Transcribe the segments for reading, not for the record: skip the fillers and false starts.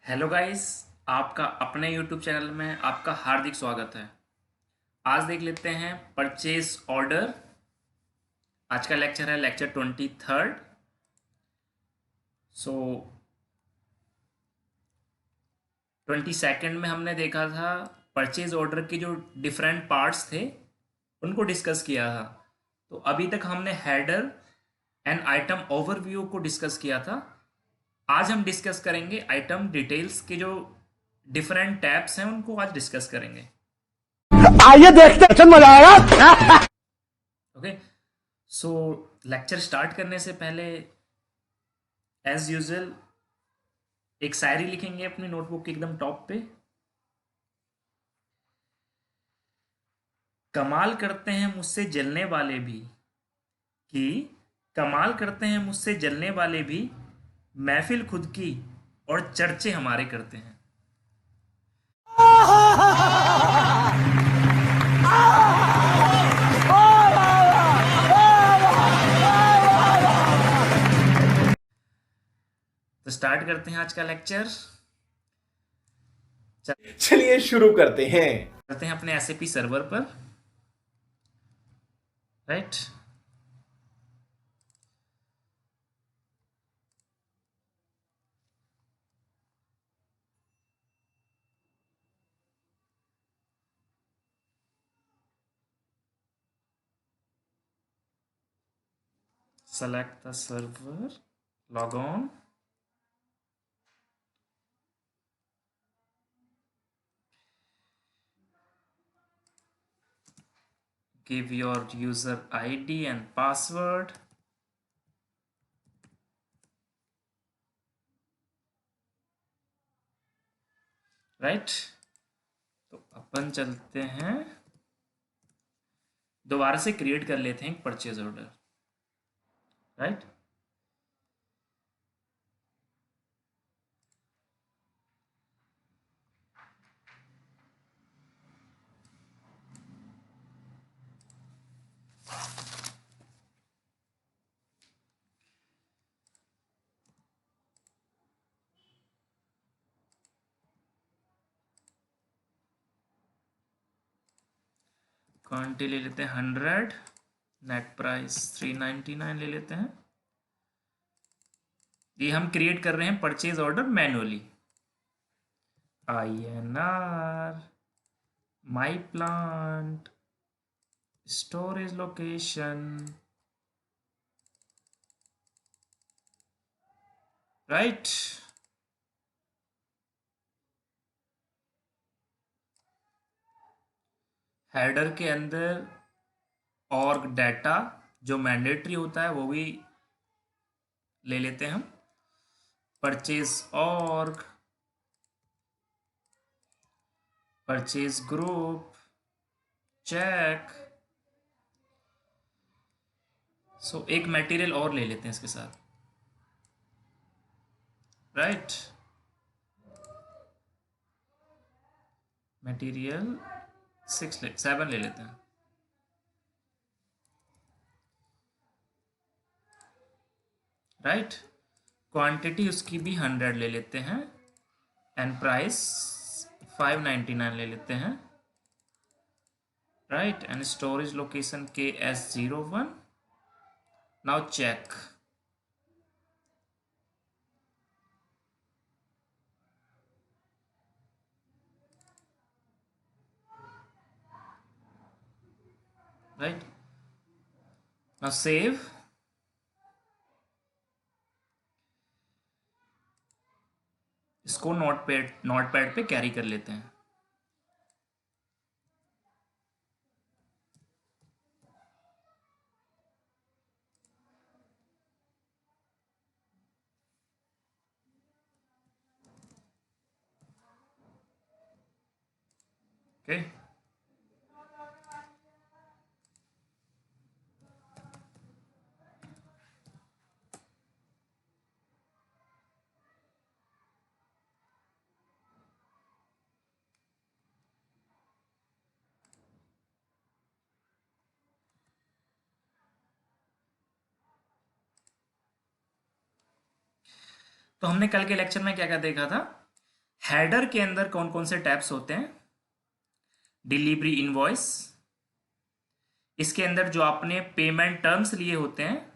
Hello guys. आपका अपने YouTube channel में आपका हार्दिक स्वागत है। आज देख लेते हैं परचेज ऑर्डर। आज का लेक्चर है लेक्चर 23। सो 22 में हमने देखा था परचेज ऑर्डर के जो डिफरेंट पार्ट्स थे उनको डिस्कस किया था। तो अभी तक हमने हेडर एंड आइटम ओवरव्यू को डिस्कस किया था। आज हम डिस्कस करेंगे आइटम डिटेल्स के जो डिफरेंट टैब्स हैं उनको आज डिस्कस करेंगे। आइए देखते हैं, अच्छा मजा आएगा। ओके। सो लेक्चर स्टार्ट करने से पहले एज यूजुअल एक शायरी लिखेंगे अपनी नोटबुक के एकदम टॉप पे। कमाल करते हैं मुझसे जलने वाले भी कि कमाल करते हैं मुझसे जलने वाले भी महफिल खुद की और चर्चे हमारे करते हैं। तो स्टार्ट करते हैं आज का लेक्चर। चलिए शुरू करते हैं। करते हैं अपने एसएपी सर्वर पर। Right. Select the server, log on. Give your user ID and password. Right. तो अपन चलते हैं, दोबारा से क्रिएट कर लेते हैं एक परचेज ऑर्डर। राइट। क्वांटिटी ले लेते हैं 100, नेट प्राइस 399 ले लेते हैं। ये हम क्रिएट कर रहे हैं purchase order manually. INR, my plant, storage location. Right. Header के अंदर और डाटा जो मैंडेटरी होता है वो भी ले लेते हैं हम। Purchase org, purchase group, check. So एक मटेरियल और ले लेते हैं इसके साथ। राइट। मटेरियल 7 ले लेते हैं। राइट। क्वांटिटी उसकी भी 100 ले लेते हैं एंड प्राइस 599 ले लेते हैं। Right. And storage location KS01। Now check. Right. Now save. इसको नोटपैड पे कैरी कर लेते हैं। ओके। तो हमने कल के लेक्चर में क्या क्या देखा था। हेडर के अंदर कौन कौन से टैब्स होते हैं? डिलीवरी इनवॉइस, इसके अंदर जो आपने पेमेंट टर्म्स लिए होते हैं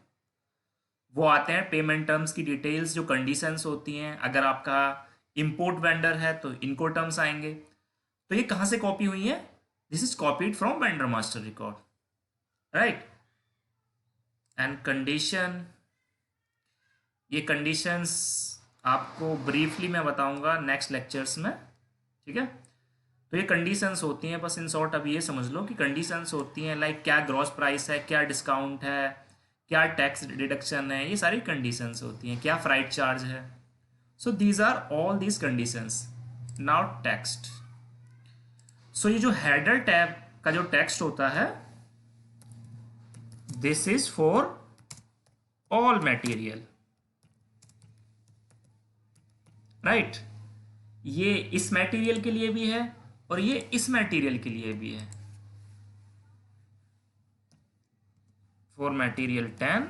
वो आते हैं। पेमेंट टर्म्स की डिटेल्स, जो कंडीशंस होती हैं, अगर आपका इंपोर्ट वेंडर है तो इनको टर्म्स आएंगे। तो ये कहाँ से कॉपी हुई है? This is copied from vendor master record, right. And condition, ये कंडीशंस आपको ब्रीफली मैं बताऊंगा नेक्स्ट लेक्चर्स में, ठीक है। तो ये कंडीशंस होती हैं, बस इन शॉर्ट अब ये समझ लो कि कंडीशंस होती हैं लाइक क्या ग्रॉस प्राइस है, क्या डिस्काउंट है, क्या टैक्स डिडक्शन है, ये सारी कंडीशंस होती हैं, क्या फ्राइट चार्ज है। So these are all these conditions. Now text. So ये जो हेडर टैब का जो टेक्स्ट होता है, this is for all material, right. ये इस मटेरियल के लिए भी है और ये इस मटेरियल के लिए भी है। For material 10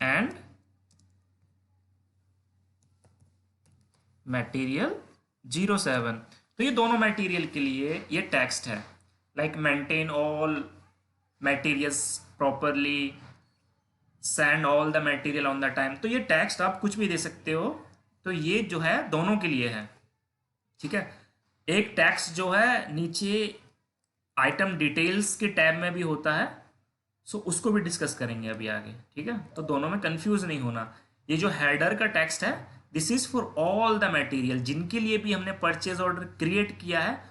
and material 07। तो ये दोनों मटेरियल के लिए ये टेक्स्ट है, like maintain all materials properly, send all the material on the time. तो ये टेक्स्ट आप कुछ भी दे सकते हो। तो ये जो है दोनों के लिए है, ठीक है। एक टेक्स्ट जो है नीचे आइटम डिटेल्स के टैब में भी होता है, सो उसको भी डिस्कस करेंगे अभी आगे, ठीक है। तो दोनों में कंफ्यूज नहीं होना। ये जो हेडर का टेक्स्ट है, this is for all the material, जिनके लिए भी हमने परचेज ऑर्डर क्रिएट किया है,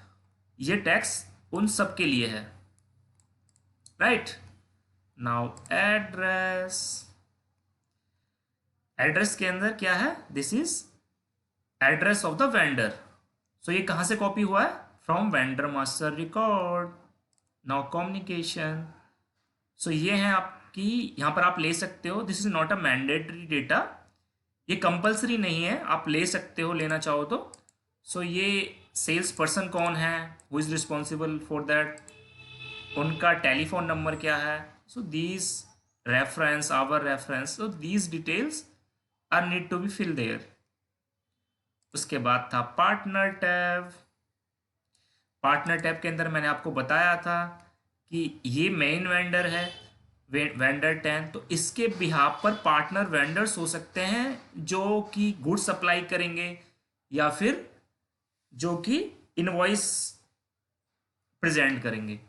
ये टेक्स्ट उन सब के लिए है, राइट। नाउ एड्रेस, एड्रेस के अंदर क्या है? This is address of the vendor. So ये कहां से कॉपी हुआ है? From vendor master record. Now communication. So ये है आपकी, यहां पर आप ले सकते हो, this is not a mandatory data, ये कंपलसरी नहीं है, आप ले सकते हो लेना चाहो तो। सो ये सेल्स पर्सन कौन है, who is responsible for that, उनका टेलीफोन नंबर क्या है। So these reference, our reference, so these details are need to be fill there. उसके बाद था पार्टनर टैब। पार्टनर टैब के अंदर मैंने आपको बताया था कि ये मेन वेंडर है, वेंडर 10, तो इसके बिहाफ पर पार्टनर वेंडर्स हो सकते हैं जो कि गुड्स सप्लाई करेंगे या फिर जो कि इनवॉइस प्रेजेंट करेंगे।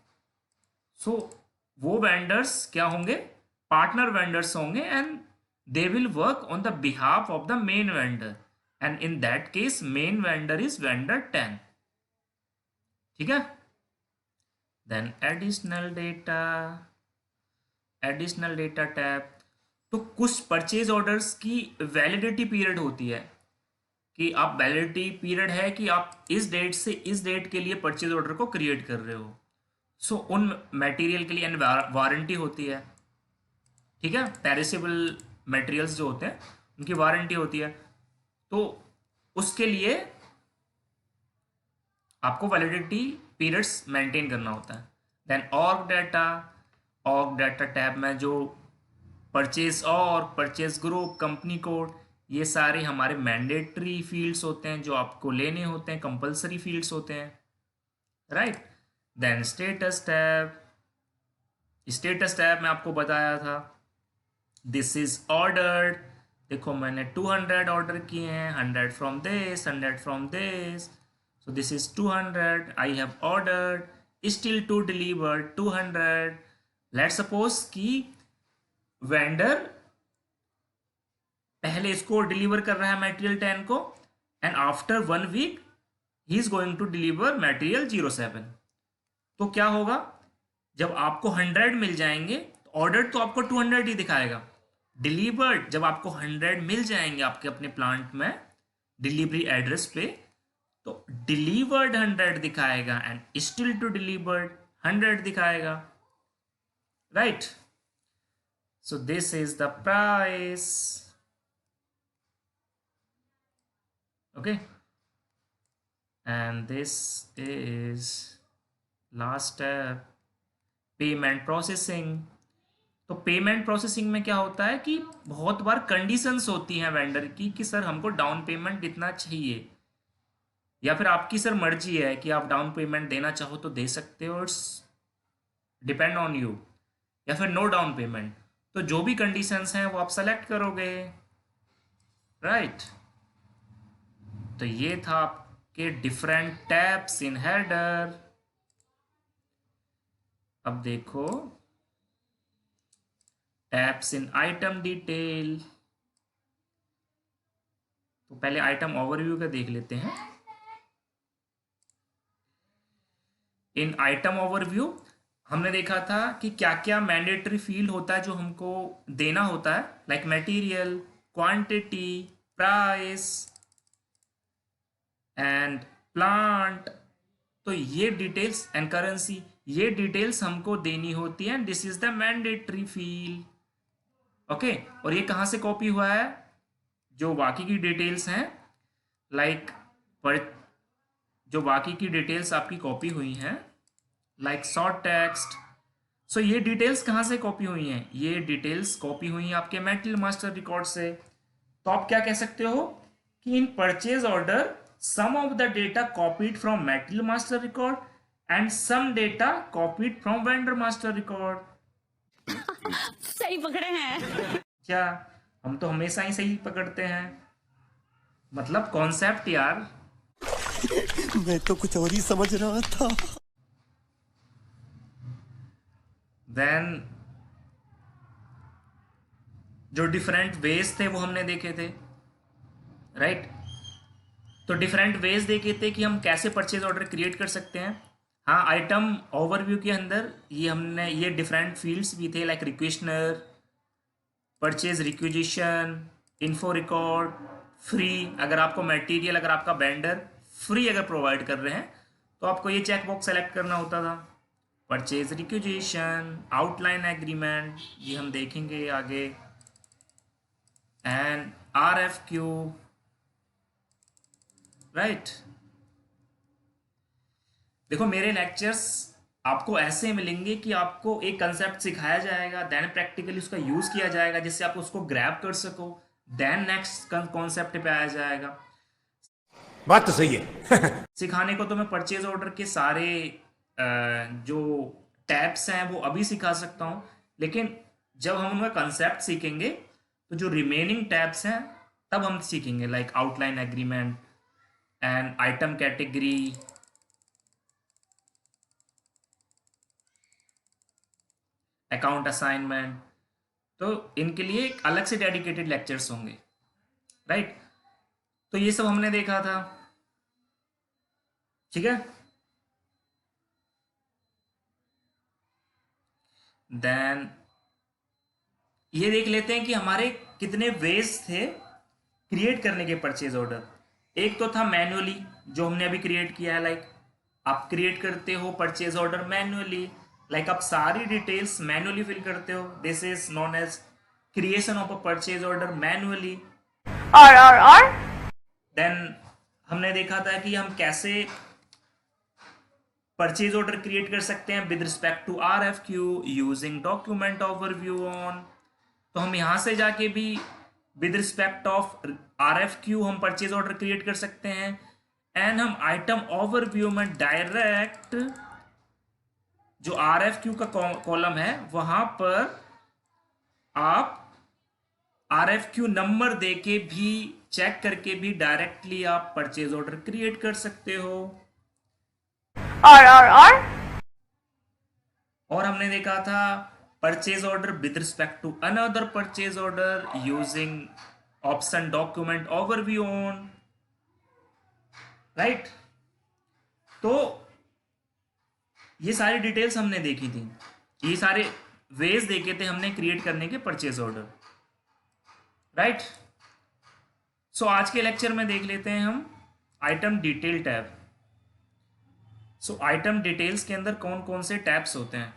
सो वो वेंडर्स क्या होंगे? पार्टनर वेंडर्स होंगे, and they will work on the behalf of the main vendor, and in that case main vendor is vendor 10, ठीक है। Then additional data, additional data tab. तो कुछ परचेज ऑर्डर्स की वैलिडिटी पीरियड होती है, कि आप वैलिडिटी पीरियड है कि आप इस डेट से इस डेट के लिए परचेज ऑर्डर को क्रिएट कर रहे हो। सो उन मटेरियल के लिए वारंटी होती है, ठीक है। पेरिसेबल मटेरियल्स जो होते हैं उनकी वारंटी होती है, तो उसके लिए आपको वैलिडिटी पीरियड्स मेंटेन करना होता है। Then org data, org data tab में जो परचेज और परचेज ग्रुप, कंपनी कोड, ये सारे हमारे मैंडेटरी फील्ड्स होते हैं जो आपको लेने होते हैं, कंपलसरी फील्ड्स होते हैं, right. Then status tab. Status tab में आपको बताया था, दिस इज ऑर्डर्ड, देखो मैंने 200 ऑर्डर किए हैं, 100 from this, 100 from this, so this is 200, I have ordered, still to deliver 200। let's suppose कि वेंडर पहले इसको डिलीवर कर रहा है मटेरियल 10 को, and after 1 week he is going to deliver material 07। तो क्या होगा? जब आपको 100 मिल जाएंगे तो ऑर्डर तो आपको 200 ही दिखाएगा, डिलीवर्ड जब आपको 100 मिल जाएंगे आपके अपने प्लांट में डिलीवरी एड्रेस पे, तो डिलीवर्ड 100 दिखाएगा एंड स्टिल टू डिलीवर्ड 100 दिखाएगा, right. So this is the price, okay, and this is last step, payment processing. तो पेमेंट प्रोसेसिंग में क्या होता है कि बहुत बार कंडीशंस होती हैं वेंडर की कि सर हमको डाउन पेमेंट इतना चाहिए, या फिर आपकी सर मर्जी है कि आप डाउन पेमेंट देना चाहो तो दे सकते हो, इट्स डिपेंड ऑन यू, या फिर नो डाउन पेमेंट। तो जो भी कंडीशंस हैं वो आप सेलेक्ट करोगे, राइट। तो ये था आपके डिफरेंट टैब्स इन हेडर। अब देखो टैब्स इन आइटम डिटेल। तो पहले आइटम ओवरव्यू का देख लेते हैं। इन आइटम ओवरव्यू हमने देखा था कि क्या क्या मैंडेटरी फील्ड होता है जो हमको देना होता है, like material, quantity, price and plant. तो ये डिटेल्स एंड करेंसी, ये डिटेल्स हमको देनी होती है, this is the mandatory field. Okay, और ये कहाँ से कॉपी हुआ है? जो बाकी की डिटेल्स हैं, लाइक पर जो बाकी की डिटेल्स आपकी कॉपी हुई हैं, लाइक शॉर्ट टेक्स्ट। सो ये डिटेल्स कहाँ से कॉपी हुई हैं? ये डिटेल्स कॉपी हुई हैं आपके मेटल मास्टर रिकॉर्ड से। तो आप क्या कह सकते हो कि in purchase order some of the data copied from material master record and some data copied from vendor master record. सही पकड़े हैं। क्या हम तो हमेशा ही सही पकड़ते हैं, मतलब कॉन्सेप्ट यार। मैं तो कुछ और ही समझ रहा था। देन जो डिफरेंट वेज थे वो हमने देखे थे, राइट। तो डिफरेंट वेज देखे थे कि हम कैसे परचेज ऑर्डर क्रिएट कर सकते हैं। हाँ, आइटम ओवरव्यू के अंदर ये हमने ये डिफरेंट फील्ड्स भी थे, like requisitioner, purchase requisition, info record, free. अगर आपको मटेरियल, अगर आपका वेंडर फ्री अगर प्रोवाइड कर रहे हैं तो आपको ये चेक बॉक्स सेलेक्ट करना होता था। परचेज रिक्विजिशन, आउटलाइन एग्रीमेंट, ये हम देखेंगे आगे, एंड RFQ, राइट। देखो मेरे लेक्चर्स आपको ऐसे मिलेंगे कि आपको एक कंसेप्ट सिखाया जाएगा, देन प्रैक्टिकली उसका यूज किया जाएगा जिससे आप उसको ग्रैब कर सको, देन नेक्स्ट कॉन्सेप्ट पे आया जाएगा। बात तो सही है। सिखाने को तो मैं परचेज ऑर्डर के सारे जो टैब्स हैं वो अभी सिखा सकता हूँ, लेकिन जब हम उनका कंसेप्ट सीखेंगे तो जो रिमेनिंग टैब्स हैं तब हम सीखेंगे, like outline agreement and item category, account assignment. तो इनके लिए एक अलग से डेडिकेटेड लेक्चर्स होंगे, राइट। तो ये सब हमने देखा था, ठीक है। देन ये देख लेते हैं कि हमारे कितने वेज थे क्रिएट करने के परचेज ऑर्डर। एक तो था मैन्युअली, जो हमने अभी क्रिएट किया है, लाइक आप क्रिएट करते हो परचेज ऑर्डर मैन्युअली, लाइक आप सारी डिटेल्स मैन्युअली फिल करते हो, this is known as creation of a purchase order manually. और देन हमने देखा था कि हम कैसे परचेज ऑर्डर क्रिएट कर सकते हैं with respect to RFQ using document overview on. तो हम यहां से जाके भी विद रिस्पेक्ट ऑफ RFQ हम परचेज ऑर्डर क्रिएट कर सकते हैं, एंड हम आइटम ओवरव्यू में डायरेक्ट जो RFQ का कॉलम है वहां पर आप RFQ नंबर देके भी चेक करके भी डायरेक्टली आप परचेज ऑर्डर क्रिएट कर सकते हो। और हमने देखा था purchase order with respect to another purchase order using option document overview on, right. तो ये सारी डिटेल्स हमने देखी थी, ये सारे वेज देखे थे हमने क्रिएट करने के परचेज ऑर्डर, राइट। सो आज के लेक्चर में देख लेते हैं हम आइटम डिटेल टैब। सो आइटम डिटेल्स के अंदर कौन कौन से टैब्स होते हैं।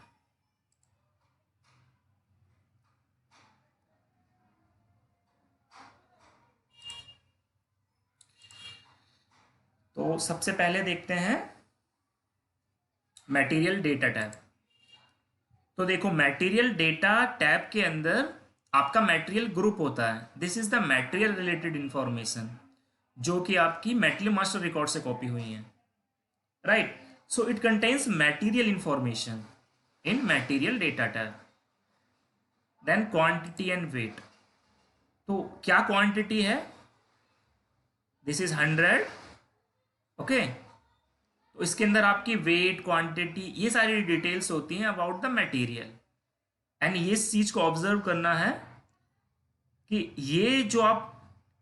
तो सबसे पहले देखते हैं मटेरियल डेटा टैब। तो देखो मटेरियल डेटा टैब के अंदर आपका मटेरियल ग्रुप होता है, this is the material related information जो कि आपकी मेटल मास्टर रिकॉर्ड से कॉपी हुई है, right. So it contains material information in material data tab. Then quantity and weight, तो क्या क्वांटिटी है, दिस इज 100, ओके। तो इसके अंदर आपकी वेट, क्वांटिटी, ये सारी डिटेल्स होती हैं अबाउट द मटेरियल। एंड ये इस चीज को ऑब्जर्व करना है कि ये जो आप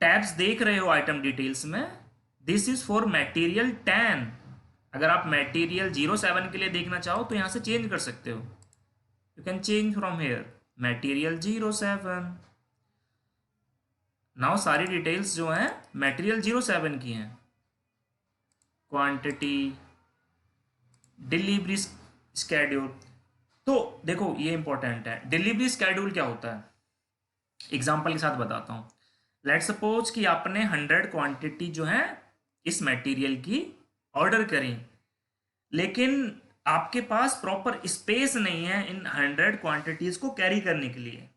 टैब्स देख रहे हो आइटम डिटेल्स में, दिस इज फॉर मटेरियल 10। अगर आप मटेरियल 07 के लिए देखना चाहो तो यहां से चेंज कर सकते हो, you can change from here material 07। Now सारी डिटेल्स जो हैं मटेरियल 07 की हैं, क्वांटिटी, डिलीवरी स्केड्यूल। तो देखो ये इंपॉर्टेंट है, डिलीवरी स्केड्यूल क्या होता है, एग्जांपल के साथ बताता हूँ। लेट्स सपोज कि आपने 100 क्वांटिटी जो है इस मटेरियल की ऑर्डर करी, लेकिन आपके पास प्रॉपर स्पेस नहीं है इन 100 क्वांटिटीज को कैरी करने के लिए।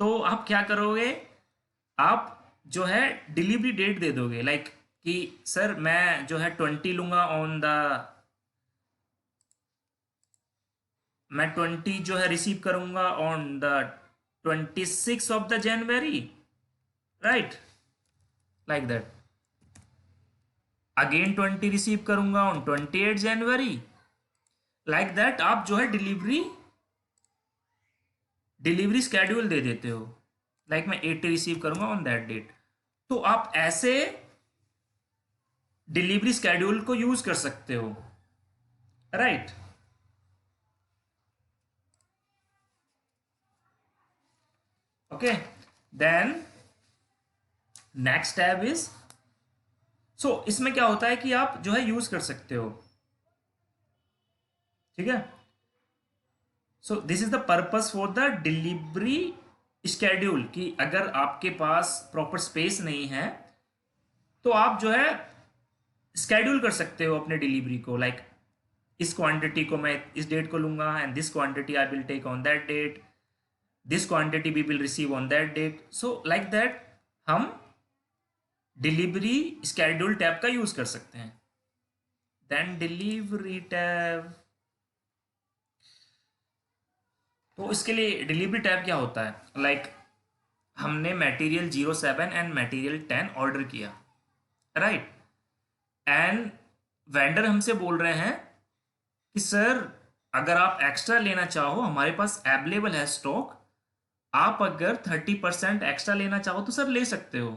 तो आप क्या करोगे, आप जो है डिलीवरी डेट दे दोगे, लाइक कि सर मैं जो है 20 लूंगा मैं 20 जो है रिसीव करूंगा on the 26 of the January, right, like that. Again 20 receive करूंगा ऑन 28 जनवरी, लाइक दैट। आप जो है डिलीवरी स्केड्यूल दे देते हो, लाइक मैं 80 रिसीव करूंगा ऑन दैट डेट। तो आप ऐसे डिलीवरी स्केड्यूल को यूज कर सकते हो, right. Okay, then next tab is, so इसमें क्या होता है कि आप जो है यूज कर सकते हो, ठीक है। सो this is the purpose for the delivery schedule, कि अगर आपके पास प्रॉपर स्पेस नहीं है तो आप जो है स्केड्यूल कर सकते हो अपने डिलीवरी को, लाइक इस क्वांटिटी को मैं इस डेट को लूंगा and this quantity I will take on that date, this quantity we will receive on that date. So like that हम डिलीवरी स्केड्यूल टैब का यूज कर सकते हैं। देन डिलीवरी टैब, तो इसके लिए डिलीवरी टैब क्या होता है, लाइक हमने मटेरियल 07 एंड मटेरियल 10 ऑर्डर किया, राइट, एंड वेंडर हमसे बोल रहे हैं कि सर अगर आप एक्स्ट्रा लेना चाहो हमारे पास अवेलेबल है स्टॉक, आप अगर 30% एक्स्ट्रा लेना चाहो तो सर ले सकते हो।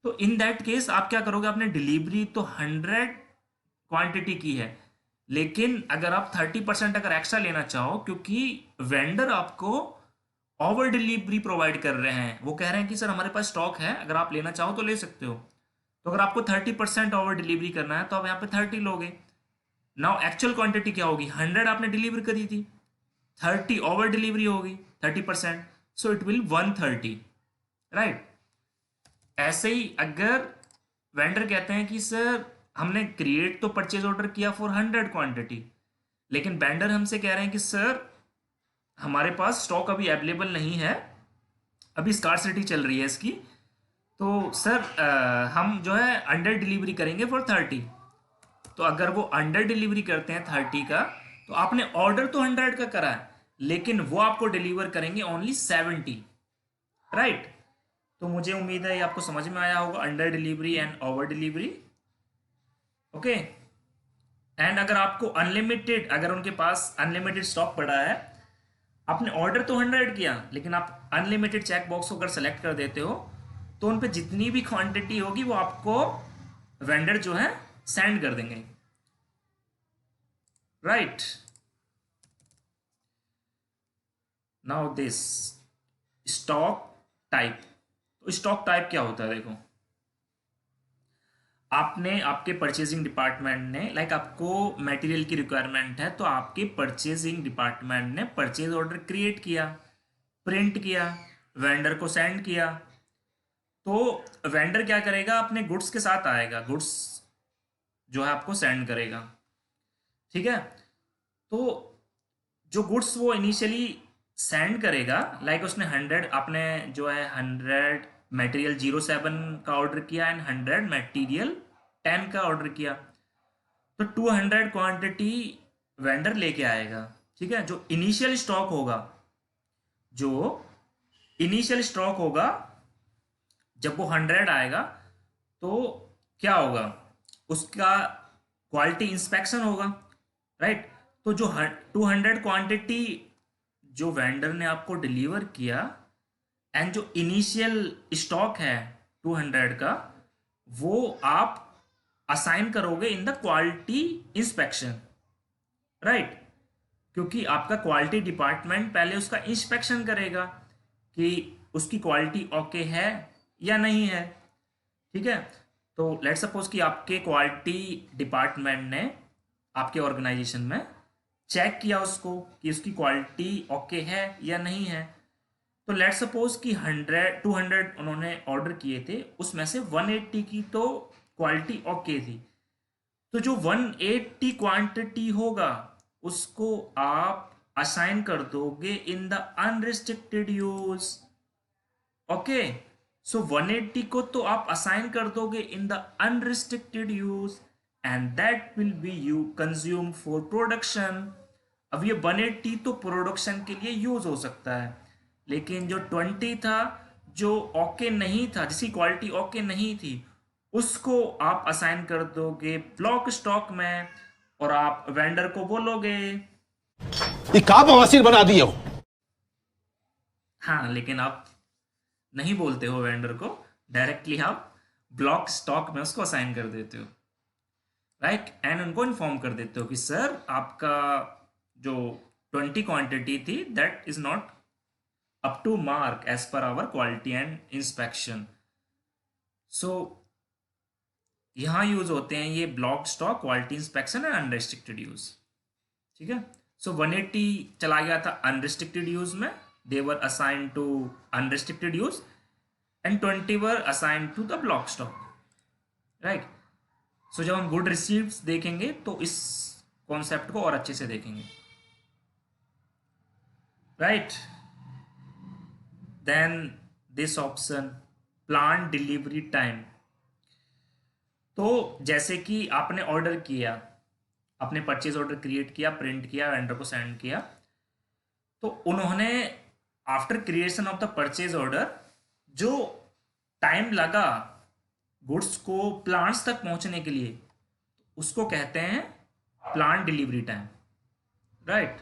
तो इन दैट केस आप क्या करोगे, आपने डिलीवरी तो 100 क्वांटिटी की है, लेकिन अगर आप 30% अगर एक्स्ट्रा लेना चाहो, क्योंकि वेंडर आपको ओवर डिलीवरी प्रोवाइड कर रहे हैं, वो कह रहे हैं कि सर हमारे पास स्टॉक है, अगर आप लेना चाहो तो ले सकते हो। तो अगर आपको 30% ओवर डिलीवरी करना है तो आप यहाँ पे 30 लोगे। नाउ एक्चुअल क्वांटिटी क्या होगी, 100 आपने डिलीवर करी थी, 30 ओवर डिलीवरी होगी 30%, सो इट विल 130, राइट। ऐसे ही अगर वेंडर कहते हैं कि सर हमने क्रिएट तो परचेज ऑर्डर किया फॉर 100 क्वांटिटी, लेकिन वेंडर हमसे कह रहे हैं कि सर हमारे पास स्टॉक अभी अवेलेबल नहीं है, अभी स्कार्सिटी चल रही है इसकी, तो सर हम जो है अंडर डिलीवरी करेंगे फॉर 30। तो अगर वो अंडर डिलीवरी करते हैं 30 का, तो आपने ऑर्डर तो 100 का करा है, लेकिन वो आपको डिलीवर करेंगे ओनली 70, राइट। तो मुझे उम्मीद है ये आपको समझ में आया होगा, under delivery and over delivery, okay. And अगर आपको अनलिमिटेड, अगर उनके पास अनलिमिटेड स्टॉक पड़ा है, आपने ऑर्डर तो 100 किया, लेकिन आप अनलिमिटेड चेक बॉक्स को अगर सेलेक्ट कर देते हो तो उन पे जितनी भी क्वांटिटी होगी वो आपको वेंडर जो है सेंड कर देंगे, right. Now this stock type, तो स्टॉक टाइप क्या होता है, देखो आपने आपके परचेजिंग डिपार्टमेंट ने, लाइक आपको मटेरियल की रिक्वायरमेंट है, तो आपके परचेजिंग डिपार्टमेंट ने परचेज ऑर्डर क्रिएट किया, प्रिंट किया, वेंडर को सेंड किया। तो वेंडर क्या करेगा, अपने गुड्स के साथ आएगा, गुड्स जो है आपको सेंड करेगा, ठीक है। तो जो गुड्स वो इनिशियली सेंड करेगा, लाइक उसने 100, आपने जो है 100 मटेरियल 07 का ऑर्डर किया एंड 100 मटेरियल 10 का ऑर्डर किया, तो 200 क्वांटिटी वेंडर लेके आएगा। ठीक है। जो इनिशियल स्टॉक होगा, जो इनिशियल स्टॉक होगा, जब वो 100 आएगा तो क्या होगा, उसका क्वालिटी इंस्पेक्शन होगा, राइट। तो जो 200 क्वांटिटी जो वेंडर ने आपको डिलीवर किया एंड जो इनिशियल स्टॉक है 200 का, वो आप असाइन करोगे in the quality inspection, right. क्योंकि आपका क्वालिटी डिपार्टमेंट पहले उसका इंस्पेक्शन करेगा कि उसकी क्वालिटी ओके है या नहीं है। ठीक है। तो लेट सपोज कि आपके क्वालिटी डिपार्टमेंट ने आपके ऑर्गेनाइजेशन में चेक किया उसको कि उसकी क्वालिटी ओके है या नहीं है। तो लेट सपोज कि 200 उन्होंने ऑर्डर किए थे, उसमें से 180 की तो क्वालिटी ओके थी। तो जो 180 क्वांटिटी होगा उसको आप असाइन कर दोगे in the unrestricted use. Okay. So 180 को तो आप असाइन कर दोगे in the unrestricted use and that will be you consume for production. अब ये 180 तो प्रोडक्शन के लिए यूज हो सकता है, लेकिन जो 20 था जो ओके नहीं था, जिसकी क्वालिटी ओके नहीं थी, उसको आप असाइन कर दोगे ब्लॉक स्टॉक में और आप वेंडर को बोलोगे। ये का बवासीर बना दिए हो। हाँ, लेकिन आप नहीं बोलते हो वेंडर को, डायरेक्टली आप ब्लॉक स्टॉक में उसको असाइन कर देते हो, राइट। एंड उनको इन्फॉर्म कर देते हो कि सर आपका जो 20 क्वांटिटी थी that is not up to mark as per our quality and inspection. So यहाँ यूज होते हैं ये block stock, quality inspection and unrestricted use. ठीक है। सो 180 चला गया था अनरिस्ट्रिक्टेड यूज में, they were assign to unrestricted use and 20 were assign to the block stock, right. So जब हम गुड रिसीव्स देखेंगे तो इस कॉन्सेप्ट को और अच्छे से देखेंगे, right. Then this option plan delivery time. तो जैसे कि आपने ऑर्डर किया, आपने परचेज ऑर्डर क्रिएट किया, प्रिंट किया, वेंडर को सेंड किया, तो उन्होंने after creation of the purchase order जो टाइम लगा गुड्स को प्लांट्स तक पहुंचने के लिए, उसको कहते हैं plant delivery time, right.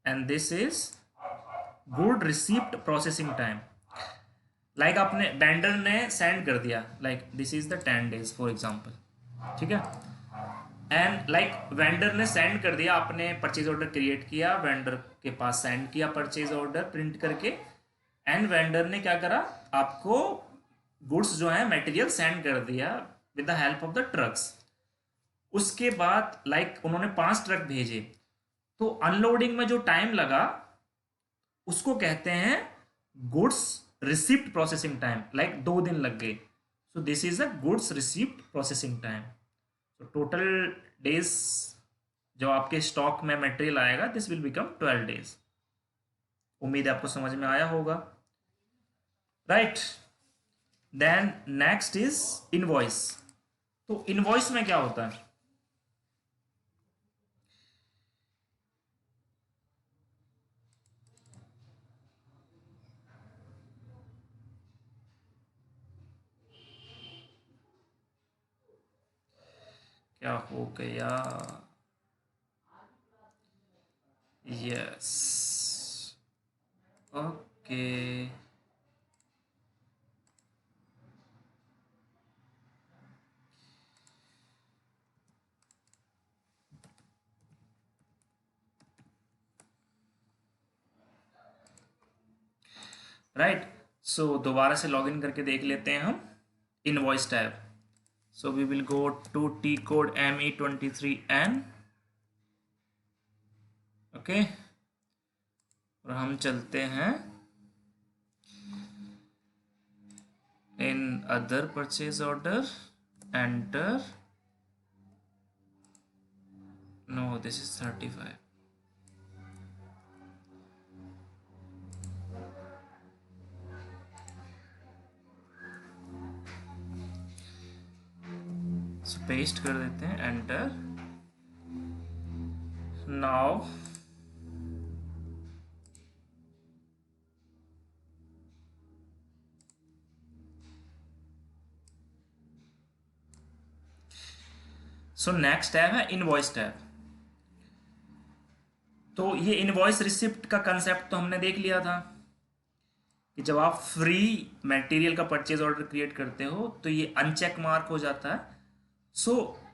And this is good receipt processing time. Like आपने वेंडर ने सेंड कर दिया, like this is the 10 days for example, ठीक है। एंड लाइक वेंडर ने सेंड कर दिया, आपने परचेज ऑर्डर क्रिएट किया, वेंडर के पास सेंड किया परचेज ऑर्डर प्रिंट करके, एंड वेंडर ने क्या करा, आपको गुड्स जो है मटेरियल सेंड कर दिया with the help of the trucks. उसके बाद लाइक उन्होंने 5 ट्रक भेजे, तो अनलोडिंग में जो टाइम लगा उसको कहते हैं goods receipt processing time, like 2 दिन लग गए। सो this is a goods receipt processing time. तो टोटल डेज जो आपके स्टॉक में मटेरियल आएगा, दिस विल बिकम 12 days। उम्मीद है आपको समझ में आया होगा, right. Then next is invoice. तो इनवॉइस में क्या होता है, क्या हो गया, यस, ओके। राइट। सो दोबारा से लॉगिन करके देख लेते हैं हम invoice tab. So we will go to T code ME23N, okay. और हम चलते हैं in other purchase order, enter No, this is 35. So paste कर देते हैं, enter. Now so next tab है इनवॉइस टैब. तो ये इनवॉइस रिसिप्ट का कंसेप्ट तो हमने देख लिया था कि जब आप फ्री मटेरियल का परचेज ऑर्डर क्रिएट करते हो तो ये अनचेक मार्क हो जाता है.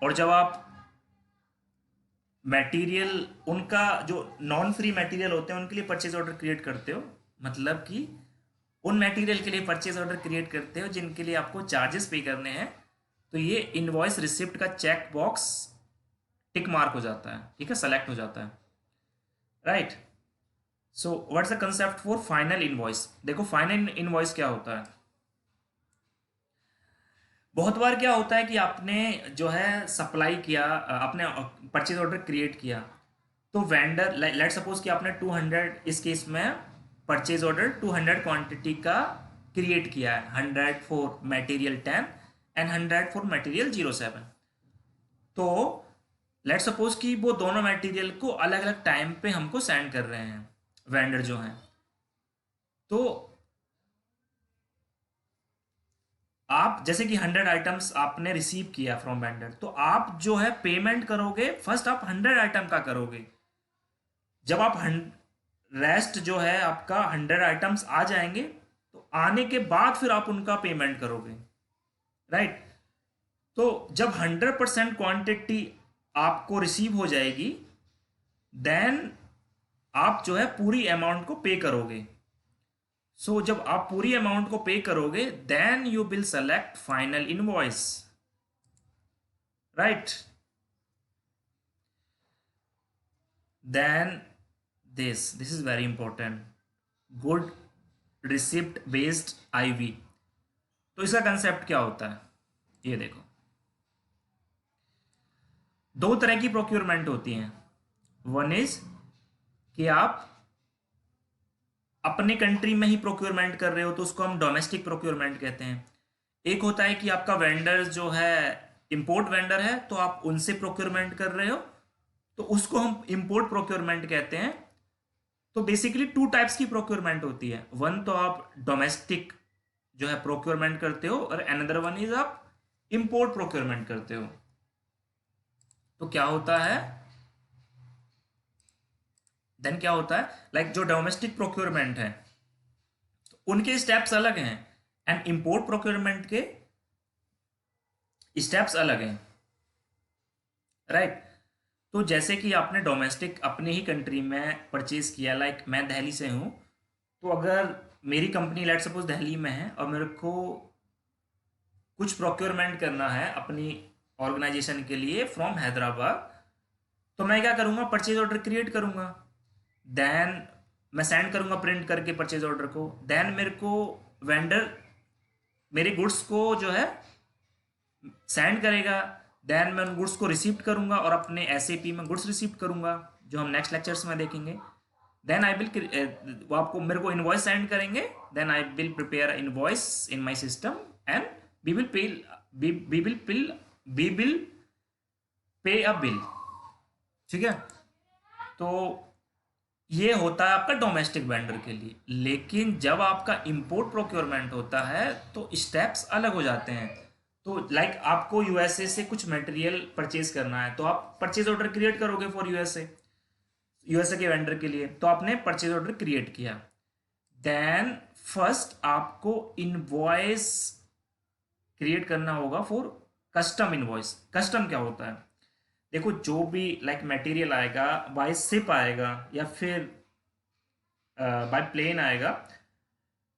और जब आप मटेरियल उनका जो नॉन फ्री मटेरियल होते हैं उनके लिए परचेज ऑर्डर क्रिएट करते हो, मतलब कि उन मटेरियल के लिए परचेज ऑर्डर क्रिएट करते हो जिनके लिए आपको चार्जेस पे करने हैं, तो ये इनवॉइस रिसिप्ट का चेक बॉक्स टिक मार्क हो जाता है. ठीक है, सेलेक्ट हो जाता है. Right. So what's the concept for final invoice. देखो फाइनल इनवॉइस क्या होता है. बहुत बार क्या होता है कि आपने जो है सप्लाई किया, आपने परचेज ऑर्डर क्रिएट किया, तो वेंडर लेट सपोज कि आपने 200, इस केस में परचेज ऑर्डर 200 क्वांटिटी का क्रिएट किया है, 100 for material 10 and 100 for material 07. तो लेट सपोज कि वो दोनों मटेरियल को अलग अलग टाइम पे हमको सेंड कर रहे हैं वेंडर जो हैं. तो आप जैसे कि 100 आइटम्स आपने रिसीव किया फ्रॉम वेंडर, तो आप जो है पेमेंट करोगे फर्स्ट आप 100 आइटम का करोगे. जब आप रेस्ट जो है आपका 100 आइटम्स आ जाएंगे तो आने के बाद फिर आप उनका पेमेंट करोगे. राइट. तो जब 100% क्वांटिटी आपको रिसीव हो जाएगी, देन आप जो है पूरी अमाउंट को पे करोगे. सो जब आप पूरी अमाउंट को पे करोगे, then you will select final invoice. Right. Then this is very important, good receipt based IV. तो इसका कंसेप्ट क्या होता है, ये देखो. दो तरह की प्रोक्योरमेंट होती हैं. वन इज कि आप अपने कंट्री में ही प्रोक्योरमेंट कर रहे हो, तो उसको हम डोमेस्टिक प्रोक्योरमेंट कहते हैं. एक होता है कि आपका वेंडर जो है इंपोर्ट वेंडर है, तो आप उनसे प्रोक्योरमेंट कर रहे हो, तो उसको हम इंपोर्ट प्रोक्योरमेंट कहते हैं. तो बेसिकली 2 टाइप्स की प्रोक्योरमेंट होती है. वन तो आप डोमेस्टिक जो है प्रोक्योरमेंट करते हो, और अनदर वन इज आप इंपोर्ट प्रोक्योरमेंट करते हो. तो क्या होता है, देन क्या होता है, लाइक जो डोमेस्टिक प्रोक्योरमेंट है तो उनके स्टेप्स अलग हैं, एंड इंपोर्ट प्रोक्योरमेंट के स्टेप्स अलग हैं. राइट. तो जैसे कि आपने डोमेस्टिक अपने ही कंट्री में परचेज किया, लाइक मैं दिल्ली से हूँ, तो अगर मेरी कंपनी लेट सपोज दिल्ली में है और मेरे को कुछ प्रोक्योरमेंट करना है अपनी ऑर्गेनाइजेशन के लिए फ्रॉम हैदराबाद, तो मैं क्या करूँगा, परचेज ऑर्डर क्रिएट करूँगा. देन मैं सेंड करूँगा प्रिंट करके परचेज ऑर्डर को. देन मेरे को वेंडर मेरे गुड्स को जो है सेंड करेगा. देन मैं उन गुड्स को रिसीव करूँगा और अपने SAP में गुड्स रिसीव करूँगा, जो हम नेक्स्ट लेक्चर्स में देखेंगे. देन आई विल वो आपको मेरे को इनवॉइस सेंड करेंगे. Then I will prepare invoice in my system and we will pay a bill. ठीक है. तो ये होता है आपका डोमेस्टिक वेंडर के लिए. लेकिन जब आपका इंपोर्ट प्रोक्योरमेंट होता है तो स्टेप्स अलग हो जाते हैं. तो लाइक आपको USA से कुछ मटेरियल परचेज करना है, तो आप परचेज ऑर्डर क्रिएट करोगे फॉर USA के वेंडर के लिए. तो आपने परचेज ऑर्डर क्रिएट किया. देन फर्स्ट आपको इनवॉइस क्रिएट करना होगा फॉर कस्टम इनवॉइस. कस्टम क्या होता है, देखो जो भी लाइक मटेरियल आएगा बाय शिप आएगा या फिर बाय प्लेन आएगा,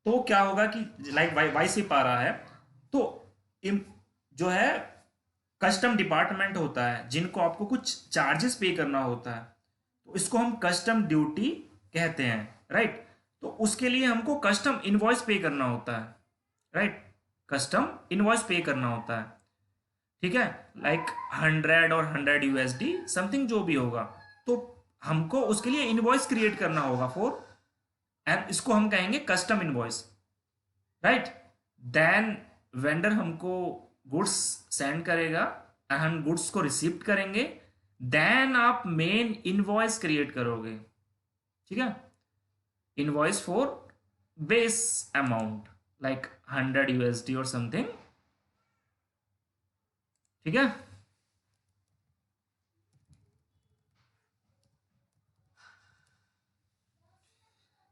तो क्या होगा कि लाइक बाय शिप आ रहा है, तो जो है कस्टम डिपार्टमेंट होता है जिनको आपको कुछ चार्जेस पे करना होता है, तो इसको हम कस्टम ड्यूटी कहते हैं. राइट. तो उसके लिए हमको कस्टम इनवॉइस पे करना होता है. राइट. कस्टम इनवॉइस पे करना होता है. ठीक है, लाइक 100 और 100 USD समथिंग जो भी होगा। तो हमको उसके लिए इनवॉइस क्रिएट करना होगा फॉर, एंड इसको हम कहेंगे custom invoice, right. Then vendor हमको गुड्स सेंड करेगा, एंड हम गुड्स को रिसीव करेंगे। देन आप मेन इनवॉइस क्रिएट करोगे, ठीक है, invoice for base amount like 100 USD और समथिंग, ठीक है।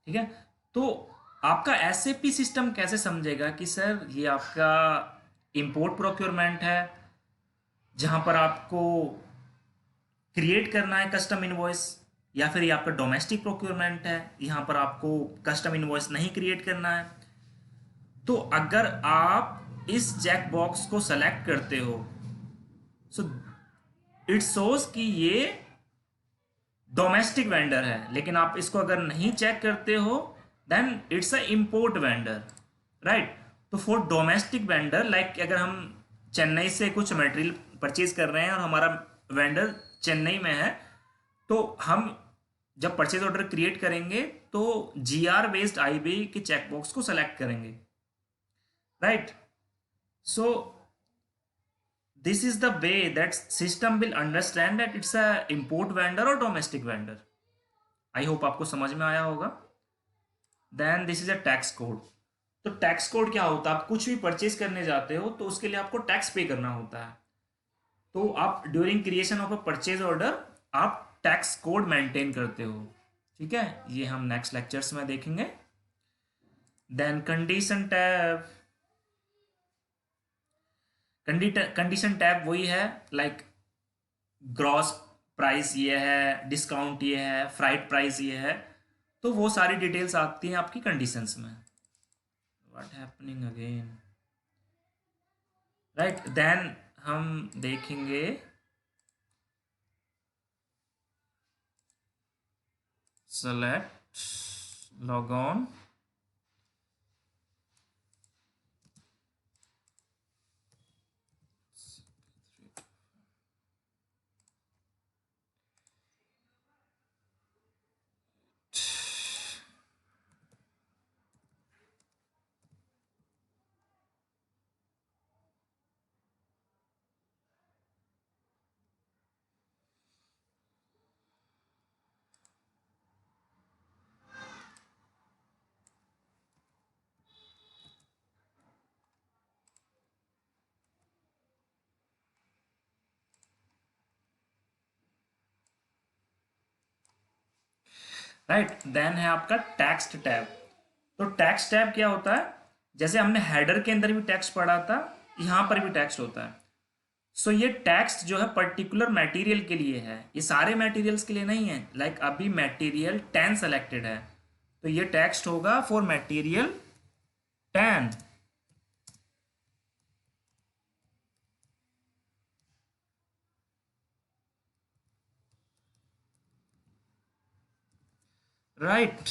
ठीक है, तो आपका एसएपी सिस्टम कैसे समझेगा कि सर ये आपका इंपोर्ट प्रोक्योरमेंट है, जहां पर आपको क्रिएट करना है कस्टम इनवॉइस, या फिर ये आपका डोमेस्टिक प्रोक्योरमेंट है, यहाँ पर आपको कस्टम इनवॉइस नहीं क्रिएट करना है। तो अगर आप इस चेक बॉक्स को सेलेक्ट करते हो, सो इट शोज कि ये डोमेस्टिक वेंडर है। लेकिन आप इसको अगर नहीं चेक करते हो, then it's a import vendor, right. तो फॉर डोमेस्टिक वेंडर, लाइक अगर हम चेन्नई से कुछ मटेरियल परचेज कर रहे हैं और हमारा वेंडर चेन्नई में है, तो हम जब परचेज ऑर्डर क्रिएट करेंगे तो GR बेस्ड IB के चेकबॉक्स को सेलेक्ट करेंगे, right. So this is the way that system will understand that it's a import vendor or domestic vendor. I hope आपको समझ में आया होगा। Then this is a tax code. तो tax code क्या होता है? आप कुछ भी परचेज करने जाते हो तो उसके लिए आपको टैक्स पे करना होता है। तो आप during creation of a purchase order आप टैक्स कोड मेंटेन करते हो, ठीक है। ये हम नेक्स्ट लेक्चर्स में देखेंगे। Then condition tab, condition tab वही है, लाइक ग्रॉस प्राइस ये है, डिस्काउंट ये है, फ्राइट प्राइस ये है, तो वो सारी डिटेल्स आती हैं आपकी कंडीशंस में। What happening again, right. Then हम देखेंगे select log on, right. Then है आपका टेक्स्ट टैब। तो टेक्स्ट टैब क्या होता है? जैसे हमने हेडर के अंदर भी टेक्स्ट पढ़ा था, यहाँ पर भी टेक्स्ट होता है। सो ये टेक्स्ट जो है पर्टिकुलर मटेरियल के लिए है, ये सारे मटेरियल्स के लिए नहीं है। लाइक अभी मटेरियल 10 सेलेक्टेड है, तो ये टेक्स्ट होगा फॉर मटेरियल 10। राइट।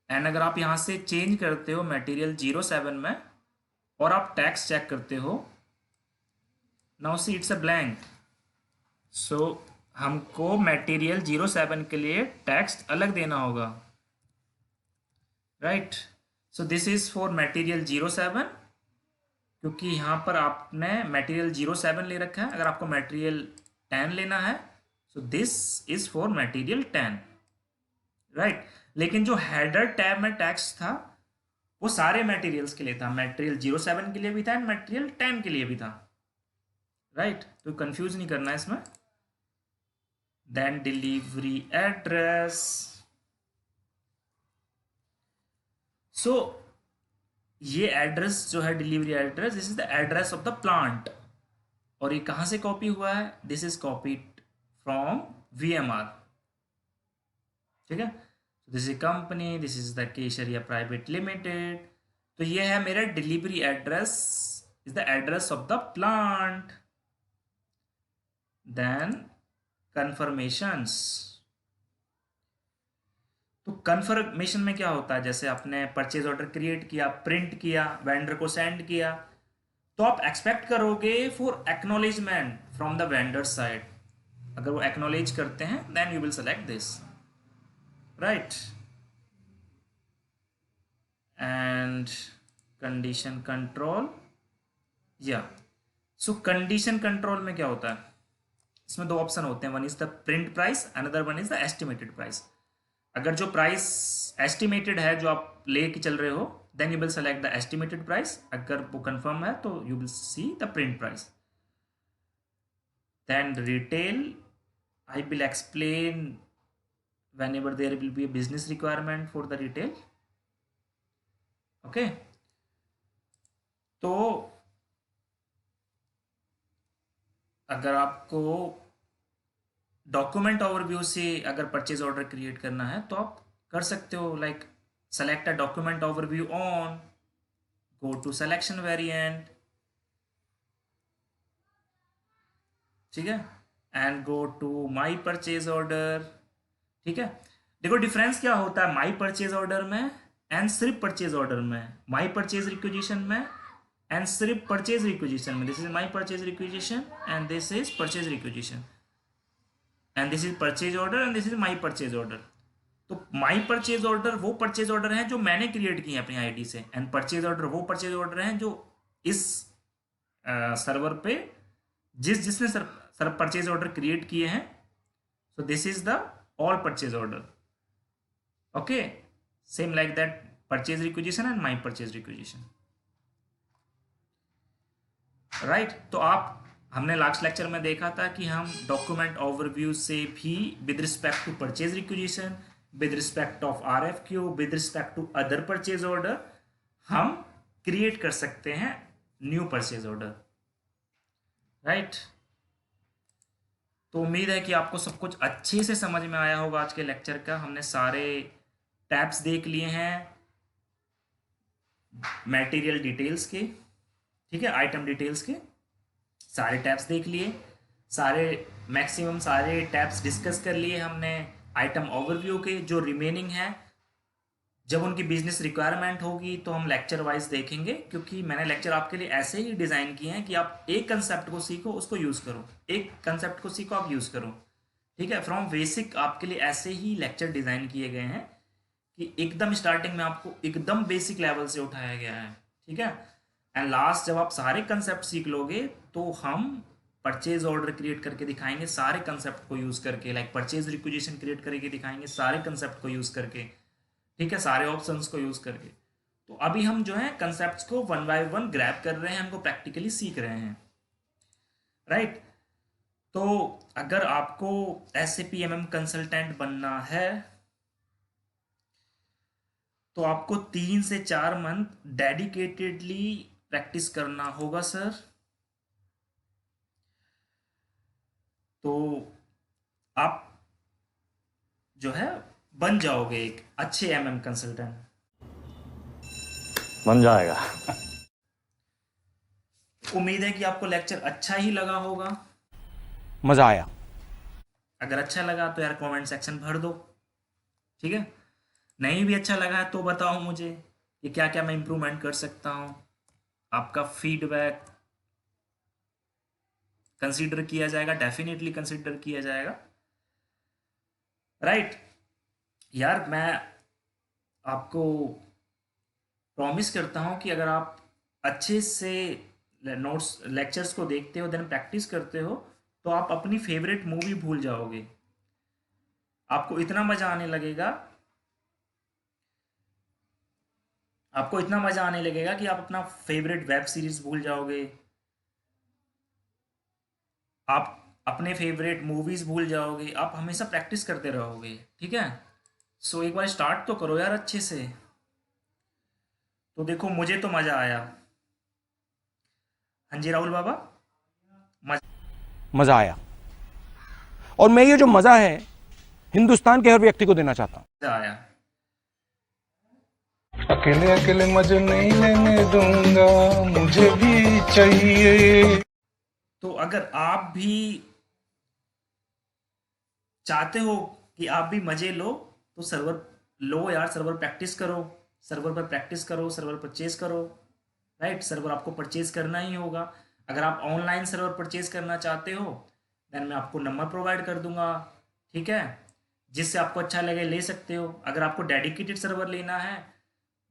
एंड अगर आप यहां से चेंज करते हो मटेरियल 07 में और आप टेक्स्ट चेक करते हो, now see it's a blank. So हमको मटेरियल 07 के लिए टेक्स्ट अलग देना होगा, right. So this is for material 07, क्योंकि यहाँ पर आपने मटेरियल 07 ले रखा है। अगर आपको मटेरियल 10 लेना है, सो this is for material 10, right. लेकिन जो हेडर टैब में टेक्स्ट था वो सारे मटेरियल्स के लिए था, मटेरियल 07 के लिए भी था एंड मटेरियल 10 के लिए भी था, राइट। तो कंफ्यूज नहीं करना है इसमें। Then delivery address. सो ये एड्रेस जो है delivery address, this is the address of the plant. और ये कहां से कॉपी हुआ है? This is copied from VMR, ठीक है। This is company, this is the Kesariya private limited. तो ये है मेरा delivery address, is the address of the plant. Then confirmations. तो कंफर्मेशन में क्या होता है? जैसे आपने परचेज ऑर्डर क्रिएट किया, प्रिंट किया, वेंडर को सेंड किया, तो आप एक्सपेक्ट करोगे for acknowledgement from the vendor side. अगर वो एक्नॉलेज करते हैं then you will select this, right. And condition control, या सो कंडीशन कंट्रोल में क्या होता है, इसमें दो ऑप्शन होते हैं, one is the print price, another one is the estimated price. अगर जो प्राइस एस्टिमेटेड है जो आप लेके चल रहे हो then you will select the estimated price, अगर वो कंफर्म है तो you will see the print price. Then retail, I will explain whenever there will be a business requirement for the retail. Okay, तो अगर आपको डॉक्यूमेंट ओवरव्यू से अगर purchase order create करना है तो आप कर सकते हो, like select a document overview on, go to selection variant, ठीक है, and go to my purchase order. ठीक है, देखो डिफरेंस क्या होता है माई परचेज ऑर्डर में एंड सिर्फ परचेज ऑर्डर में, माई परचेज रिक्विजिशन में एंड सिर्फ परचेज रिक्विजिशन में। This is my purchase requisition and this is purchase requisition, and this is purchase order and this is my purchase order. तो माई purchase order वो purchase order है जो मैंने create किए हैं अपनी आईडी से, एंड परचेज ऑर्डर वो परचेज ऑर्डर हैं जो इस सर्वर पे जिसने सर परचेज ऑर्डर क्रिएट किए हैं। सो this is the all purchase order. Okay, same like that purchase requisition and my purchase requisition, right. तो आप हमने लास्ट लेक्चर में देखा था कि हम डॉक्यूमेंट ओवरव्यू से भी with respect to purchase requisition, with respect of RFQ, with respect to other purchase order हम क्रिएट कर सकते हैं न्यू परचेज ऑर्डर, राइट। तो उम्मीद है कि आपको सब कुछ अच्छे से समझ में आया होगा आज के लेक्चर का। हमने सारे टैब्स देख लिए हैं मटेरियल डिटेल्स के, ठीक है, आइटम डिटेल्स के सारे टैब्स देख लिए, सारे मैक्सिमम सारे टैब्स डिस्कस कर लिए हमने आइटम ओवरव्यू के। जो रिमेनिंग है जब उनकी बिजनेस रिक्वायरमेंट होगी तो हम लेक्चर वाइज देखेंगे, क्योंकि मैंने लेक्चर आपके लिए ऐसे ही डिज़ाइन किए हैं कि आप एक कंसेप्ट को सीखो उसको यूज़ करो, एक कंसेप्ट को सीखो आप यूज़ करो, ठीक है। फ्रॉम बेसिक आपके लिए ऐसे ही लेक्चर डिज़ाइन किए गए हैं कि एकदम स्टार्टिंग में आपको एकदम बेसिक लेवल से उठाया गया है, ठीक है। एंड लास्ट जब आप सारे कंसेप्ट सीख लोगे तो हम परचेज ऑर्डर क्रिएट करके दिखाएंगे सारे कंसेप्ट को यूज़ करके, लाइक परचेज रिक्विजिशन क्रिएट करके दिखाएंगे सारे कंसेप्ट को यूज़ करके, ठीक है, सारे ऑप्शंस को यूज़ करके। तो अभी हम जो है कंसेप्ट्स को वन बाय वन ग्रैब कर रहे हैं, हमको प्रैक्टिकली सीख रहे हैं, राइट। तो अगर आपको SAP MM कंसल्टेंट बनना है तो आपको 3 से 4 मंथ डेडिकेटेडली प्रैक्टिस करना होगा सर। तो आप जो है बन जाओगे एक अच्छे MM कंसल्टेंट, बन जाएगा। उम्मीद है कि आपको लेक्चर अच्छा ही लगा होगा। मजा आया। अगर अच्छा लगा तो यार कमेंट सेक्शन भर दो, ठीक है। नहीं भी अच्छा लगा तो बताओ मुझे कि क्या क्या मैं इम्प्रूवमेंट कर सकता हूँ। आपका फीडबैक कंसीडर किया जाएगा, डेफिनेटली कंसीडर किया जाएगा, राइट। यार मैं आपको प्रॉमिस करता हूँ कि अगर आप अच्छे से नोट्स लेक्चर्स को देखते हो देन प्रैक्टिस करते हो तो आप अपनी फेवरेट मूवी भूल जाओगे। आपको इतना मज़ा आने लगेगा, आपको इतना मज़ा आने लगेगा कि आप अपना फेवरेट वेब सीरीज भूल जाओगे, आप अपने फेवरेट मूवीज़ भूल जाओगे, आप हमेशा प्रैक्टिस करते रहोगे, ठीक है। सो एक बार स्टार्ट तो करो यार अच्छे से। तो देखो मुझे तो मज़ा आया। हाँ जी राहुल बाबा, मजा आया। और मैं ये जो मजा है हिंदुस्तान के हर व्यक्ति को देना चाहता हूं। मज़ा आया। अकेले अकेले मजे नहीं लेने दूंगा, मुझे भी चाहिए। तो अगर आप भी चाहते हो कि आप भी मज़े लो तो सर्वर लो यार, सर्वर प्रैक्टिस करो, सर्वर पर प्रैक्टिस करो, सर्वर परचेज करो, राइट। सर्वर आपको परचेज करना ही होगा। अगर आप ऑनलाइन सर्वर परचेज करना चाहते हो देन मैं आपको नंबर प्रोवाइड कर दूंगा, ठीक है, जिससे आपको अच्छा लगे ले सकते हो। अगर आपको डेडिकेटेड सर्वर लेना है,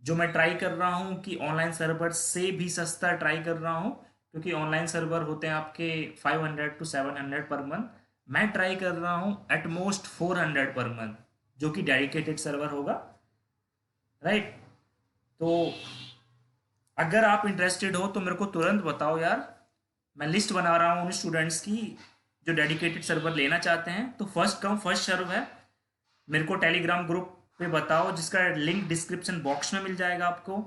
जो मैं ट्राई कर रहा हूँ कि ऑनलाइन सर्वर से भी सस्ता ट्राई कर रहा हूँ, क्योंकि ऑनलाइन सर्वर होते हैं आपके 500 to 700 पर मंथ, मैं ट्राई कर रहा हूँ एट मोस्ट 400 पर मंथ, जो कि डेडिकेटेड सर्वर होगा, राइट। तो अगर आप इंटरेस्टेड हो तो मेरे को तुरंत बताओ यार, मैं लिस्ट बना रहा हूँ उन स्टूडेंट्स की जो डेडिकेटेड सर्वर लेना चाहते हैं। तो फर्स्ट कम फर्स्ट सर्व है, मेरे को टेलीग्राम ग्रुप पे बताओ, जिसका लिंक डिस्क्रिप्शन बॉक्स में मिल जाएगा आपको।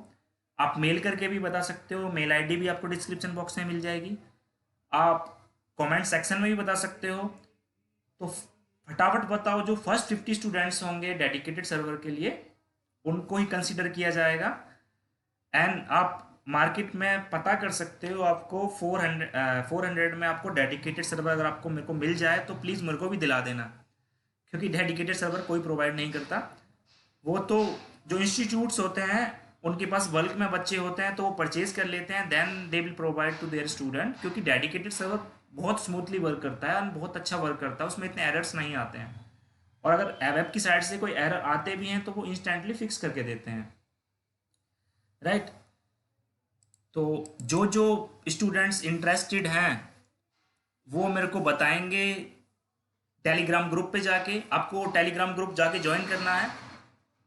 आप मेल करके भी बता सकते हो, मेल आईडी भी आपको डिस्क्रिप्शन बॉक्स में मिल जाएगी। आप कमेंट सेक्शन में भी बता सकते हो। तो फटाफट बताओ, जो फर्स्ट 50 स्टूडेंट्स होंगे डेडिकेटेड सर्वर के लिए उनको ही कंसीडर किया जाएगा। एंड आप मार्केट में पता कर सकते हो, आपको 400 में आपको डेडिकेटेड सर्वर अगर आपको मेरे को मिल जाए तो प्लीज़ मेरे को भी दिला देना, क्योंकि डेडिकेटेड सर्वर कोई प्रोवाइड नहीं करता। वो तो जो इंस्टीट्यूट्स होते हैं उनके पास बल्क में बच्चे होते हैं तो वो परचेज कर लेते हैं, then they will provide to their student, क्योंकि डेडिकेटेड सर्वर बहुत स्मूथली वर्क करता है और बहुत अच्छा वर्क करता है, उसमें इतने एरर्स नहीं आते हैं। और अगर वेब की साइड से कोई एरर आते भी हैं तो वो इंस्टेंटली फिक्स करके देते हैं, राइट। तो जो जो स्टूडेंट्स इंटरेस्टेड हैं वो मेरे को बताएंगे टेलीग्राम ग्रुप पे जाके। आपको टेलीग्राम ग्रुप जाके ज्वाइन करना है।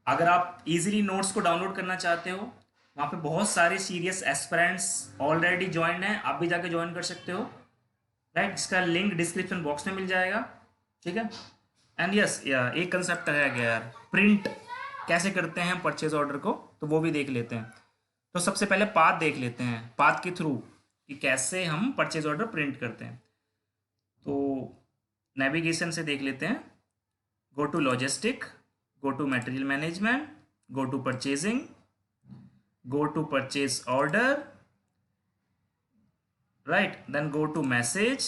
अगर आप इजीली नोट्स को डाउनलोड करना चाहते हो, वहाँ पे बहुत सारे सीरियस एस्पिरेंट्स ऑलरेडी ज्वाइन हैं, आप भी जाके ज्वाइन कर सकते हो, राइट। इसका लिंक डिस्क्रिप्शन बॉक्स में मिल जाएगा, ठीक है। एंड यस, एक कंसेप्ट रह गया यार, प्रिंट कैसे करते हैं परचेज ऑर्डर को, तो वो भी देख लेते हैं। तो सबसे पहले पाथ देख लेते हैं, पाथ के थ्रू कि कैसे हम परचेज ऑर्डर प्रिंट करते हैं। तो नेविगेशन से देख लेते हैं, go to logistic, go to material management, go to purchasing, go to purchase order, right, then go to message,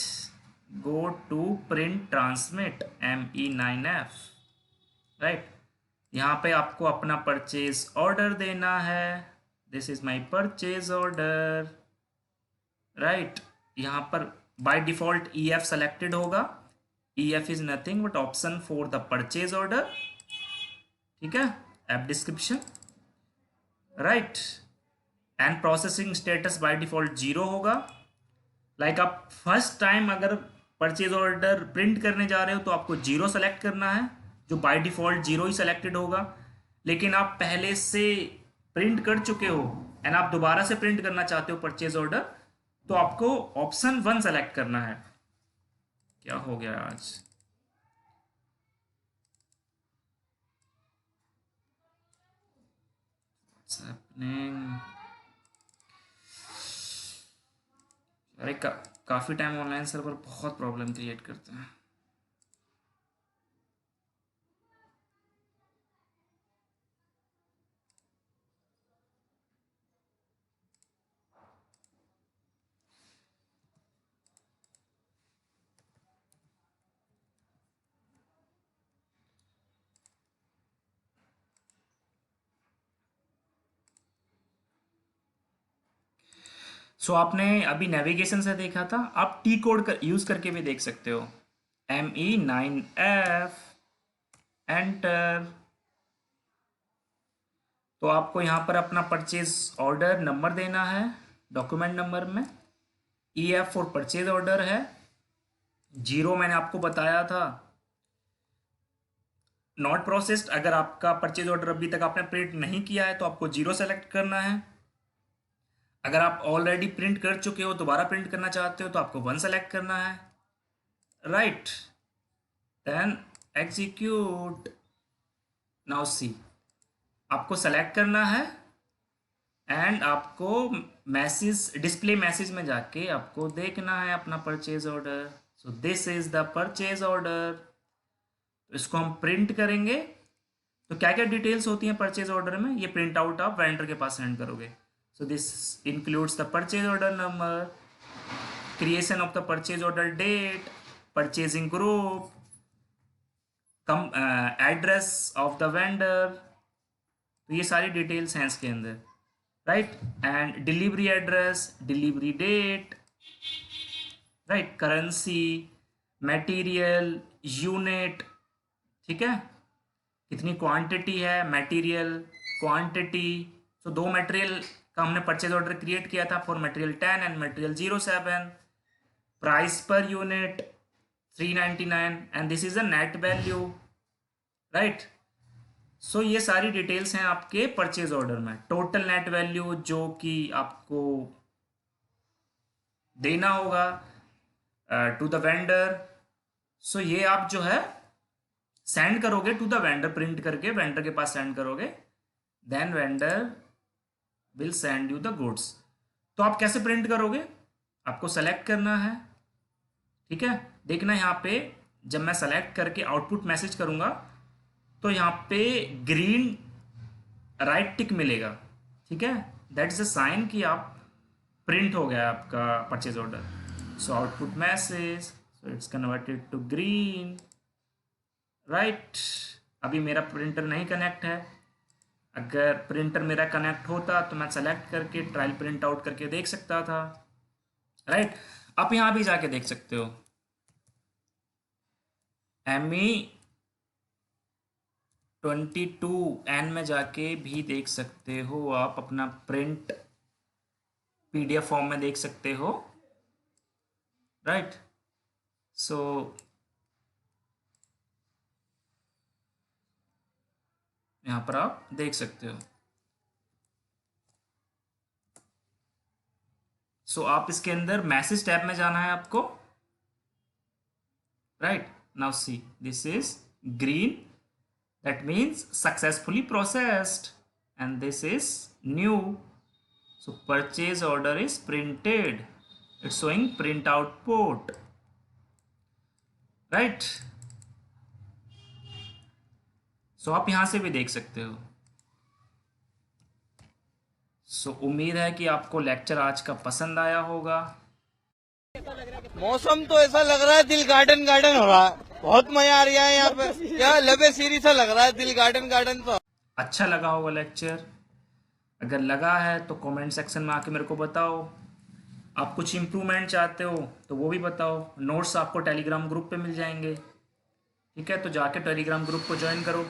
go to print transmit ME9F, right। यहाँ पे आपको अपना परचेज ऑर्डर देना है, this is my purchase order, right. यहाँ पर by default EF selected होगा, EF is nothing but option for the purchase order, ठीक है, app description, right. And processing status by default 0 होगा। लाइक आप फर्स्ट टाइम अगर परचेज ऑर्डर प्रिंट करने जा रहे हो तो आपको 0 सेलेक्ट करना है, जो बाय डिफॉल्ट 0 ही सेलेक्टेड होगा। लेकिन आप पहले से प्रिंट कर चुके हो एंड आप दोबारा से प्रिंट करना चाहते हो परचेज ऑर्डर, तो आपको ऑप्शन 1 सेलेक्ट करना है। क्या हो गया आज, What's happening? अरे काफ़ी टाइम ऑनलाइन सर्वर बहुत प्रॉब्लम क्रिएट करते हैं। आपने अभी नेविगेशन से देखा था, आप टी कोड यूज करके भी देख सकते हो, ME9F, एंटर। तो आपको यहाँ पर अपना परचेज ऑर्डर नंबर देना है डॉक्यूमेंट नंबर में, EF फॉर परचेज ऑर्डर है, 0 मैंने आपको बताया था, नॉट प्रोसेस्ड। अगर आपका परचेज ऑर्डर अभी तक आपने प्रिंट नहीं किया है तो आपको 0 सेलेक्ट करना है। अगर आप ऑलरेडी प्रिंट कर चुके हो, दोबारा प्रिंट करना चाहते हो तो आपको 1 सेलेक्ट करना है, right. Then execute. Now see, आपको सेलेक्ट करना है एंड आपको मैसेज, डिस्प्ले मैसेज में जाके आपको देखना है अपना purchase order. So this is the purchase order. तो इसको हम प्रिंट करेंगे। तो क्या क्या डिटेल्स होती हैं परचेज ऑर्डर में, ये प्रिंट आउट आप वेंडर के पास सेंड करोगे। So this includes the purchase order number, creation of the purchase order date, purchasing group, address of the vendor। तो ये सारी डिटेल्स हैं इसके अंदर, right, and delivery address, delivery date, right, currency, material, unit, ठीक है, कितनी क्वांटिटी है, मटेरियल, क्वांटिटी। तो दो मटेरियल का हमने परचेज ऑर्डर क्रिएट किया था for material 10 and material 07। Price per unit 399 and this is a net value, right. So ये सारी डिटेल्स हैं आपके परचेज ऑर्डर में। टोटल नेट वैल्यू जो कि आपको देना होगा टू द वेंडर। सो ये आप जो है सेंड करोगे टू द वेंडर, प्रिंट करके वेंडर के पास सेंड करोगे, then vendor will send you the goods. तो आप कैसे प्रिंट करोगे, आपको सेलेक्ट करना है, ठीक है। देखना यहाँ पे जब मैं सेलेक्ट करके आउटपुट मैसेज करूंगा तो यहाँ पे ग्रीन राइट टिक मिलेगा, ठीक है, दैट इज अ साइन कि आप प्रिंट हो गया आपका purchase order. So output message, so it's converted to green, right. अभी मेरा प्रिंटर नहीं कनेक्ट है, अगर प्रिंटर मेरा कनेक्ट होता तो मैं सेलेक्ट करके ट्रायल प्रिंट आउट करके देख सकता था, राइट। आप यहाँ भी जाके देख सकते हो, ME 22N में जाके भी देख सकते हो, आप अपना प्रिंट PDF फॉर्म में देख सकते हो, राइट। सो यहाँ पर आप देख सकते हो। सो आप इसके अंदर मैसेज टैब में जाना है आपको, right. Now see this is green, that means successfully processed, and this is new. So purchase order is printed, it's showing print output, right. So आप यहां से भी देख सकते हो। So उम्मीद है कि आपको लेक्चर आज का पसंद आया होगा। मौसम तो ऐसा लग रहा है दिल गार्डन गार्डन हो रहा है, बहुत मजा आ रहा है यहाँ पे, क्या लबे सीरी सा लग रहा है, दिल गार्डन गार्डन तो। अच्छा लगा होगा लेक्चर, अगर लगा है तो कमेंट सेक्शन में आके मेरे को बताओ। आप कुछ इम्प्रूवमेंट चाहते हो तो वो भी बताओ। नोट्स आपको टेलीग्राम ग्रुप पे मिल जाएंगे, ठीक है, तो जाके टेलीग्राम ग्रुप को ज्वाइन करो।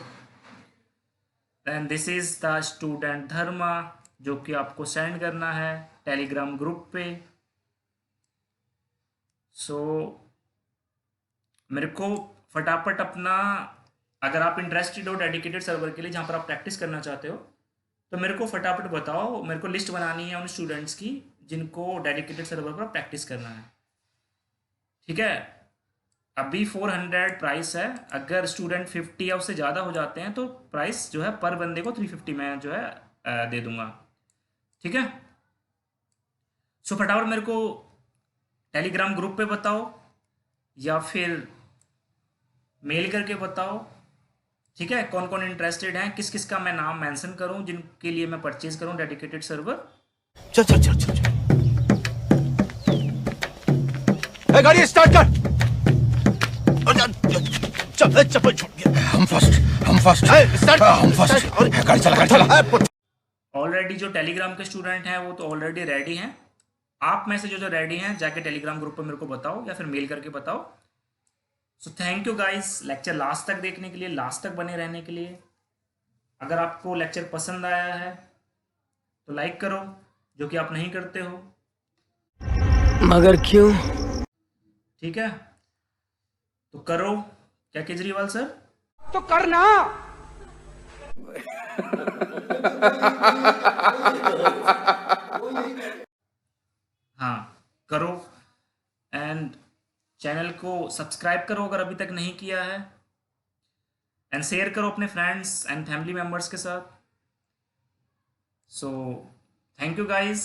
And this is the student Dharma, जो कि आपको सेंड करना है टेलीग्राम ग्रुप पे। सो मेरे को फटाफट अपना, अगर आप इंटरेस्टेड हो डेडिकेटेड सर्वर के लिए जहाँ पर आप प्रैक्टिस करना चाहते हो, तो मेरे को फटाफट बताओ। मेरे को लिस्ट बनानी है उन स्टूडेंट्स की जिनको डेडिकेटेड सर्वर पर प्रैक्टिस करना है, ठीक है। अभी 400 प्राइस है, अगर स्टूडेंट 50 या उससे ज़्यादा हो जाते हैं तो प्राइस जो है पर बंदे को 350 में जो है दे दूंगा, ठीक है। सो फटाफट मेरे को टेलीग्राम ग्रुप पे बताओ या फिर मेल करके बताओ, ठीक है, कौन कौन इंटरेस्टेड हैं, किस किस का मैं नाम मेंशन करूं जिनके लिए मैं परचेज करूं डेडिकेटेड सर्वर। चल चल चल चल चल ए, गाड़ी स्टार्ट कर। चल चप्पल छूट गया। हम फर्स्ट स्टार्ट हम फर्स्ट गाड़ी चला। ऑलरेडी जो टेलीग्राम के स्टूडेंट हैं वो तो ऑलरेडी रेडी हैं। आप में से जो रेडी हैं जाके टेलीग्राम ग्रुप पर मेरे को बताओ या फिर मेल करके बताओ। So thank you guys lecture last तक देखने के लिए, लास्ट तक बने रहने के लिए। अगर आपको लेक्चर पसंद आया है तो लाइक करो, जो कि आप नहीं करते हो, मगर क्यों? ठीक है, तो करो। क्या केजरीवाल सर? तो करना। हाँ करो, एंड चैनल को सब्सक्राइब करो अगर अभी तक नहीं किया है, एंड शेयर करो अपने फ्रेंड्स एंड फैमिली मेम्बर्स के साथ। So thank you guys.